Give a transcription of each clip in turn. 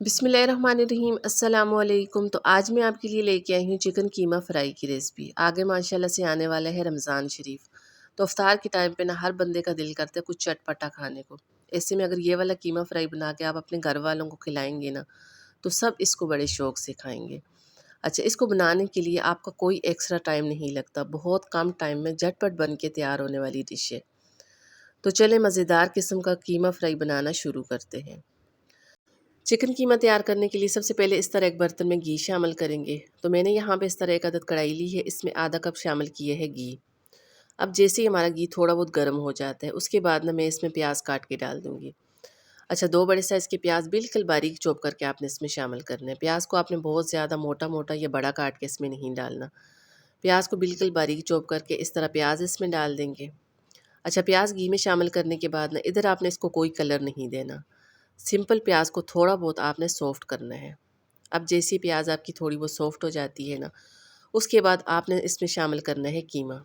बिस्मिल्लाहिर्रहमानिर्रहीम अस्सलाम वालेकुम। तो आज मैं आपके लिए लेके आई हूँ चिकन कीमा फ्राई की रेसिपी। आगे माशाल्लाह से आने वाला है रमज़ान शरीफ, तो इफ्तार के टाइम पे ना हर बंदे का दिल करता है कुछ चटपटा खाने को। ऐसे में अगर ये वाला कीमा फ्राई बना के आप अपने घर वालों को खिलाएंगे ना, तो सब इसको बड़े शौक से खाएंगे। अच्छा, इसको बनाने के लिए आपका कोई एक्स्ट्रा टाइम नहीं लगता, बहुत कम टाइम में झटपट बन के तैयार होने वाली डिश है। तो चले मज़ेदार किस्म का कीमा फ्राई बनाना शुरू करते हैं। चिकन कीमा तैयार करने के लिए सबसे पहले इस तरह एक बर्तन में घी शामिल करेंगे। तो मैंने यहाँ पे इस तरह एक अदद कढ़ाई ली है, इसमें आधा कप शामिल किए है घी। अब जैसे ही हमारा घी थोड़ा बहुत गर्म हो जाता है, उसके बाद ना मैं इसमें प्याज काट के डाल दूँगी। अच्छा, 2 बड़े साइज़ के प्याज बिल्कुल बारीक चॉप करके आपने इसमें शामिल करने हैं। प्याज को आपने बहुत ज़्यादा मोटा-मोटा या बड़ा काट के इसमें नहीं डालना। प्याज को बिल्कुल बारीक चॉप करके इस तरह प्याज इसमें डाल देंगे। अच्छा, प्याज घी में शामिल करने के बाद ना इधर आपने इसको कोई कलर नहीं देना। सिंपल प्याज को थोड़ा बहुत आपने सॉफ्ट करना है। अब जैसी प्याज आपकी थोड़ी बहुत सॉफ्ट हो जाती है ना, उसके बाद आपने इसमें शामिल करना है कीमा।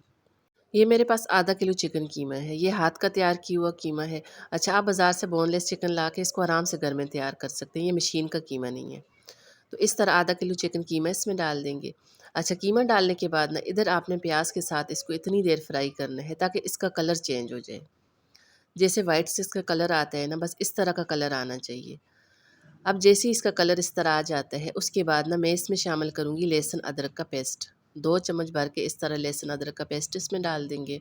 ये मेरे पास आधा किलो चिकन कीमा है, ये हाथ का तैयार किया हुआ कीमा है। अच्छा, आप बाज़ार से बोनलेस चिकन ला के इसको आराम से घर में तैयार कर सकते हैं, ये मशीन का कीमा नहीं है। तो इस तरह आधा किलो चिकन कीमा इसमें डाल देंगे। अच्छा, कीमा डालने के बाद ना इधर आपने प्याज के साथ इसको इतनी देर फ्राई करना है ताकि इसका कलर चेंज हो जाए। जैसे वाइट से इसका कलर आता है ना, बस इस तरह का कलर आना चाहिए। अब जैसे ही इसका कलर इस तरह आ जाता है, उसके बाद ना मैं इसमें शामिल करूँगी लहसुन अदरक का पेस्ट। 2 चम्मच भर के इस तरह लहसुन अदरक का पेस्ट इसमें डाल देंगे।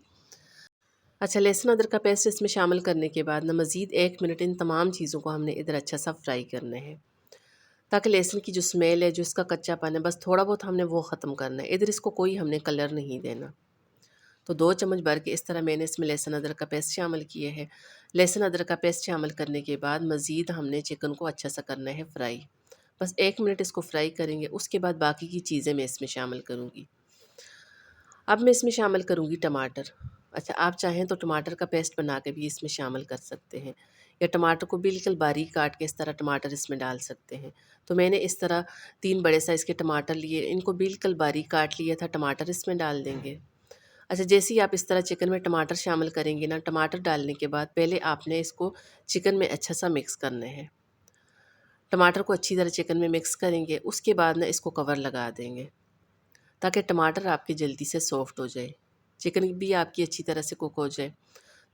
अच्छा, लहसुन अदरक का पेस्ट इसमें शामिल करने के बाद ना मज़ीद 1 मिनट इन तमाम चीज़ों को हमने इधर अच्छा सा फ्राई करना है, ताकि लहसुन की जो स्मेल है, जो इसका कच्चापन है, बस थोड़ा बहुत हमने वो ख़त्म करना है। इधर इसको कोई हमने कलर नहीं देना। तो 2 चम्मच भर के इस तरह मैंने इसमें लहसुन अदरक का पेस्ट शामिल किए हैं। लहसुन अदरक का पेस्ट शामिल करने के बाद मज़ीद हमने चिकन को अच्छा सा करना है फ्राई। बस 1 मिनट इसको फ्राई करेंगे, उसके बाद बाकी की चीज़ें मैं इसमें शामिल करूँगी। अब मैं इसमें शामिल करूँगी टमाटर। अच्छा, आप चाहें तो टमाटर का पेस्ट बना के भी इसमें शामिल कर सकते हैं, या टमाटर को बिल्कुल बारीक काट के इस तरह टमाटर इसमें डाल सकते हैं। तो मैंने इस तरह 3 बड़े साइज़ के टमाटर लिए, इनको बिल्कुल बारीक काट लिया था, टमाटर इसमें डाल देंगे। अच्छा, जैसे ही आप इस तरह चिकन में टमाटर शामिल करेंगे ना, टमाटर डालने के बाद पहले आपने इसको चिकन में अच्छा सा मिक्स करना है। टमाटर को अच्छी तरह चिकन में मिक्स करेंगे, उसके बाद ना इसको कवर लगा देंगे, ताकि टमाटर आपके जल्दी से सॉफ्ट हो जाए, चिकन भी आपकी अच्छी तरह से कुक हो जाए।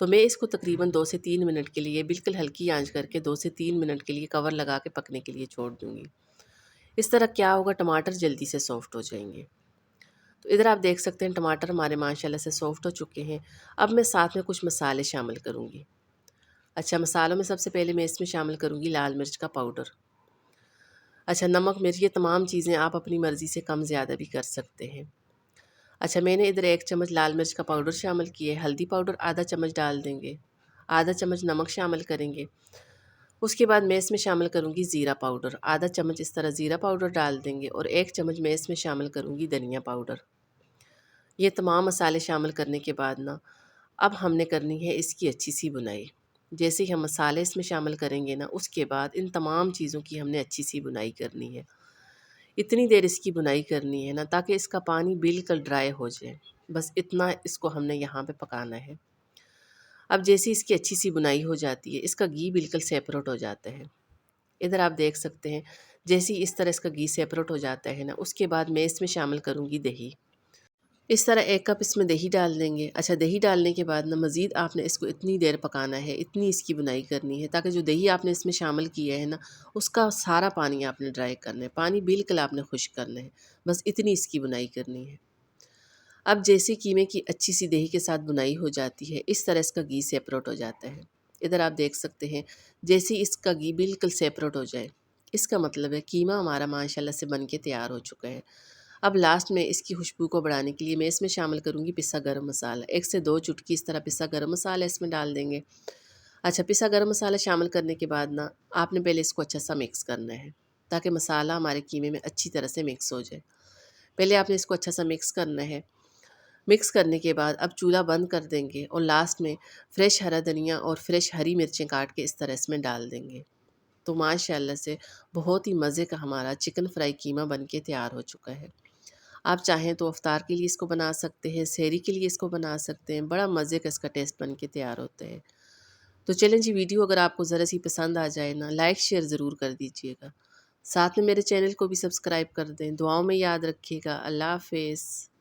तो मैं इसको तकरीबन 2 से 3 मिनट के लिए बिल्कुल हल्की आंच करके 2 से 3 मिनट के लिए कवर लगा के पकने के लिए छोड़ दूँगी। इस तरह क्या होगा, टमाटर जल्दी से सॉफ्ट हो जाएँगे। तो इधर आप देख सकते हैं टमाटर हमारे माशाल्लाह से सॉफ्ट हो चुके हैं। अब मैं साथ में कुछ मसाले शामिल करूँगी। अच्छा, मसालों में सबसे पहले मैं इसमें शामिल करूँगी लाल मिर्च का पाउडर। अच्छा, नमक, मिर्च, ये तमाम चीज़ें आप अपनी मर्ज़ी से कम ज़्यादा भी कर सकते हैं। अच्छा, मैंने इधर 1 चम्मच लाल मिर्च का पाउडर शामिल किया है, हल्दी पाउडर आधा चम्मच डाल देंगे, आधा चम्मच नमक शामिल करेंगे। उसके बाद मैं इसमें शामिल करूँगी ज़ीरा पाउडर, आधा चम्मच इस तरह ज़ीरा पाउडर डाल देंगे, और 1 चम्मच मैं इसमें शामिल करूँगी धनिया पाउडर। ये तमाम मसाले शामिल करने के बाद ना, अब हमने करनी है इसकी अच्छी सी बुनाई। जैसे ही हम मसाले इसमें शामिल करेंगे ना, उसके बाद इन तमाम चीज़ों की हमने अच्छी सी बुनाई करनी है। इतनी देर इसकी बुनाई करनी है ना, ताकि इसका पानी बिल्कुल ड्राई हो जाए। बस इतना इसको हमने यहाँ पे पकाना है। अब जैसे ही इसकी अच्छी सी बुनाई हो जाती है, इसका घी बिल्कुल सेपरेट हो जाता है। इधर आप देख सकते हैं, जैसे ही इस तरह इसका घी सेपरेट हो जाता है ना, उसके बाद मैं इसमें शामिल करूँगी दही। इस तरह 1 कप इसमें दही डाल देंगे। अच्छा, दही डालने के बाद ना मज़ीद आपने इसको इतनी देर पकाना है, इतनी इसकी बुनाई करनी है, ताकि जो दही आपने इसमें शामिल किया है ना, उसका सारा पानी आपने ड्राई करना है, पानी बिल्कुल आपने खुश्क करना है। बस इतनी इसकी बुनाई करनी है। अब जैसे कीमे की अच्छी सी दही के साथ बुनाई हो जाती है, इस तरह इसका घी सेपरेट हो जाता है। इधर आप देख सकते हैं, जैसे ही इसका घी बिल्कुल सेपरेट हो जाए, इसका मतलब है कीमा हमारा माशाल्लाह से बन के तैयार हो चुका है। अब लास्ट में इसकी खुशबू को बढ़ाने के लिए मैं इसमें शामिल करूँगी पिसा गरम मसाला। 1 से 2 चुटकी इस तरह पिसा गरम मसाला इसमें डाल देंगे। अच्छा, पिसा गरम मसाला शामिल करने के बाद ना, आपने पहले इसको अच्छा सा मिक्स करना है, ताकि मसाला हमारे कीमे में अच्छी तरह से मिक्स हो जाए। पहले आपने इसको अच्छा सा मिक्स करना है। मिक्स करने के बाद अब चूल्हा बंद कर देंगे, और लास्ट में फ्रेश हरा धनिया और फ्रेश हरी मिर्चें काट के इस तरह इसमें डाल देंगे। तो माशाल्लाह से बहुत ही मज़े का हमारा चिकन फ्राई कीमा बन के तैयार हो चुका है। आप चाहें तो इफ्तार के लिए इसको बना सकते हैं, सहरी के लिए इसको बना सकते हैं, बड़ा मज़े का इसका टेस्ट बन के तैयार होता है। तो चलें जी, वीडियो अगर आपको ज़रा सी पसंद आ जाए ना, लाइक शेयर ज़रूर कर दीजिएगा। साथ में मेरे चैनल को भी सब्सक्राइब कर दें। दुआओं में याद रखिएगा। अल्लाह हाफ़िज़।